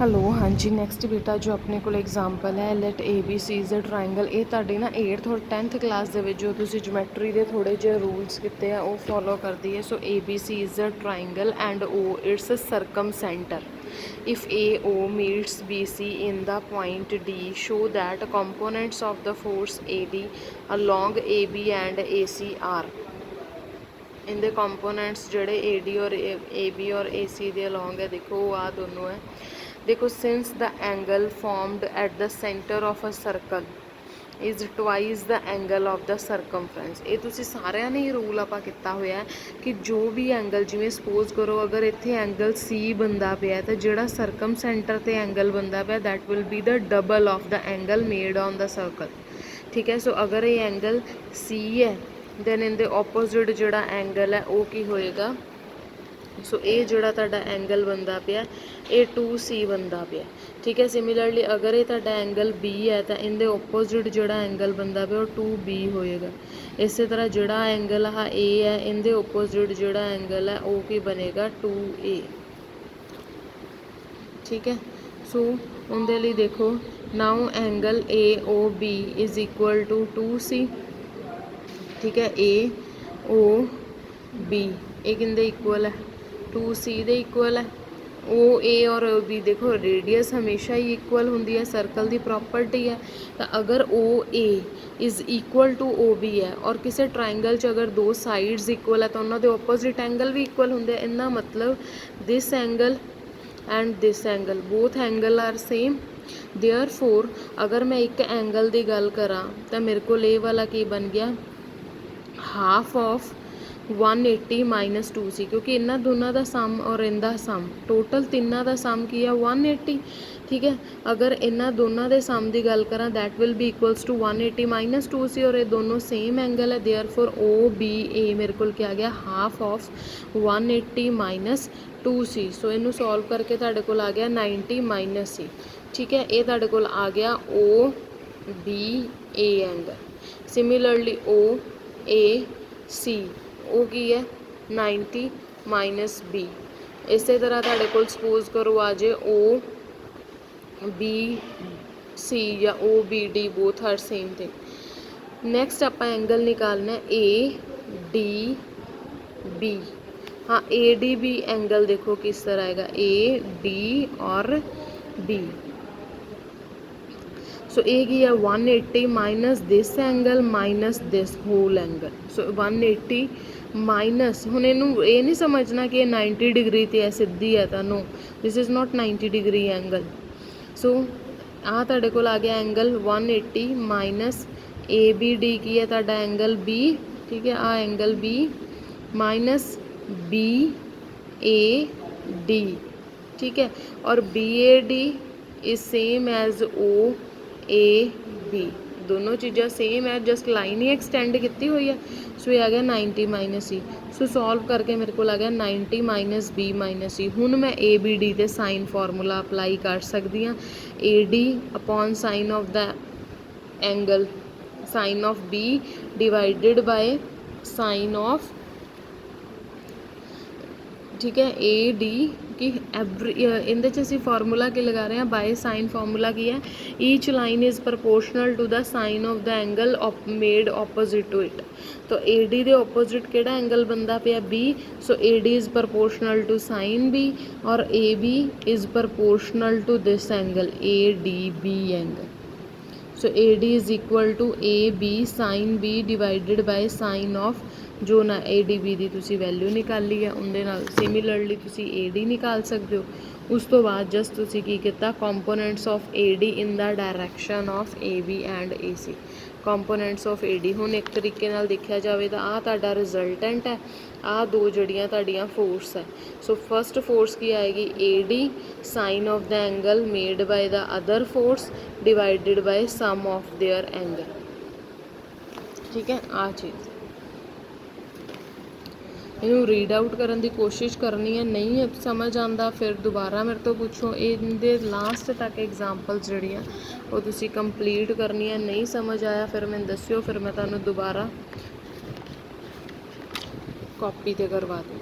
Hello हाँ जी next बेटा जो अपने को एग्जाम्पल है let A B C is a triangle ये ਤੁਹਾਡੇ ना 8th और 10th क्लास ਦੇ ਵਿੱਚ ਜੋ ਤੁਸੀਂ ਜਿਓਮੈਟਰੀ ਦੇ ਥੋੜੇ ਜਿਹੇ ਰੂਲਸ ਕੀਤੇ ਆ ਉਹ ਫੋਲੋ ਕਰਦੀ ਹੈ। So A B C is a triangle and O it's a circumcentre if AO meets BC in the point D show that components of the force AD along AB and AC are इनके components जोड़े AD और AB और AC ਦੇ along है देखो वो आ दोनों है। देखो since the angle formed at the centre of a circle is twice the angle of the circumference ਇਹ ਤੁਸੀਂ ਸਾਰਿਆਂ ਨੇ ਹੀ ਰੂਲ ਆਪਾਂ ਕੀਤਾ ਹੋਇਆ ਕਿ ਜੋ ਵੀ ਐਂਗਲ ਜਿਵੇਂ ਸਪੋਜ਼ ਕਰੋ ਅਗਰ ਇੱਥੇ ਐਂਗਲ C ਬੰਦਾ ਪਿਆ ਤਾਂ ਜਿਹੜਾ ਸਰਕਮ ਸੈਂਟਰ ਤੇ ਐਂਗਲ ਬੰਦਾ ਪਿਆ that will be the double of the angle made on the circle. ठीक है। सो अगर ये एंगल C है दैन इनके ओपोजिट जोड़ा एंगल है वो की होएगा। सो ये जोड़ा तुहाडा एंगल बनता पिया ये 2C बनता पिया। ठीक है। सिमिलरली अगर ये तुहाडा एंगल B है तो इनके ओपोजिट जोड़ा एंगल बनता पिया वो 2B होएगा। इस तरह जोड़ा एंगल आ A है इनके ओपोजिट जोड़ा एंगल है वो की बनेगा 2A। ठीक है। सो उनके लिए देखो now angle AOB is equal to 2C। ठीक है। AOB ये किंदे इक्वल है 2C दे इक्वल है। OA और OB देखो रेडियस हमेशा ही इक्वल होंगी है सर्कल की प्रॉपर्टी है। तो अगर OA is equal to OB है और किसी ट्रायंगल च अगर दो साइड्स इक्वल है तो उन्होंने ओपोजिट एंगल भी इक्वल होंगे। इन्ना मतलब this angle and this angle both angle are same. Therefore अगर मैं एक एंगल की गल करा तो मेरे को ये वाला की बन गया हाफ ऑफ 180 माइनस 2C क्योंकि इन्हों दोनों का सम और इनका सम टोटल तिना का सम की है 180। ठीक है। अगर इन्हों दोनों के सम की गल करा that will be equals to 180 minus 2C और ये दोनों सेम एंगल है। देयरफॉर OBA मेरे को क्या आ गया हाफ ऑफ 180 माइनस 2C। सो इनू सॉल्व करके तुहाडे कोल आ गया 90 माइनस C। ठीक है। ये तुहाडे कोल आ गया OBA एंगल। सिमिलरली OAC वो की है 90 माइनस B। इस तरह तुहाडे कोल सपोज करो आ जाए OBC या OBD both are same thing. Next आप एंगल निकालना ADB। हाँ ADB एंगल देखो किस तरह आएगा AD और B। सो ये की है 180 माइनस this angle minus this whole angle. So 180 minus हुण इनू ये नहीं समझना कि 90 डिग्री तो है सीधी है तो no this is not 90 degree angle. So आ तुहाडे कोल आ गया एंगल 180 माइनस ABD की है तुहाडा एंगल B। ठीक है। आ एंगल B माइनस BAD। ठीक है। और BAD is same as OAB दोनों चीज़ा सेम है जस्ट लाइन ही एक्सटेंड की हुई है। सो ये आ गया 90 माइनस C। सो सॉल्व करके मेरे को आ गया 90 माइनस B माइनस C। हुण मैं ABD के साइन फॉर्मूला अप्लाई कर सकती हाँ AD upon sine of the angle sine of B divided by sine of. ठीक है। AD की एवरी इन असी फॉर्मूला की लगा रहे हैं बाय साइन फॉर्मूला की है each line is proportional to the sine of the angle made opposite to it. तो AD के ऑपोजिट केड़ा एंगल बनता पिया B। So AD is proportional to sine B और AB is proportional to this angle ADB angle. So AD is equal to AB sine B divided by sine of जो ना ADB की तुसी value निकाली है उनके नाल सिमिलरली तुसी AD निकाल सकते हो। उस तो बाद जस्ट तुसी की किया components of AD in the direction of AB and AC। Components of AD हुण एक तरीके नाल देखा जाए तो आ तुहाडा रिजल्टेंट है आ दो जड़ियाँ तुहाडियाँ फोर्स है। सो फस्ट फोर्स की आएगी AD sine of the angle made by the other force divided by sum of their angle. ठीक है। आ चीज़ इनू रीड आउट करने की कोशिश करनी है नहीं समझ आता फिर दोबारा मेरे तो पूछो। इनके लास्ट तक एग्जाम्पल्स जड़ियाँ वो तुसी कंप्लीट करनी है नहीं समझ आया फिर मैं दस्यो फिर मैं तुहानू दोबारा कॉपी ते करवा दूँ।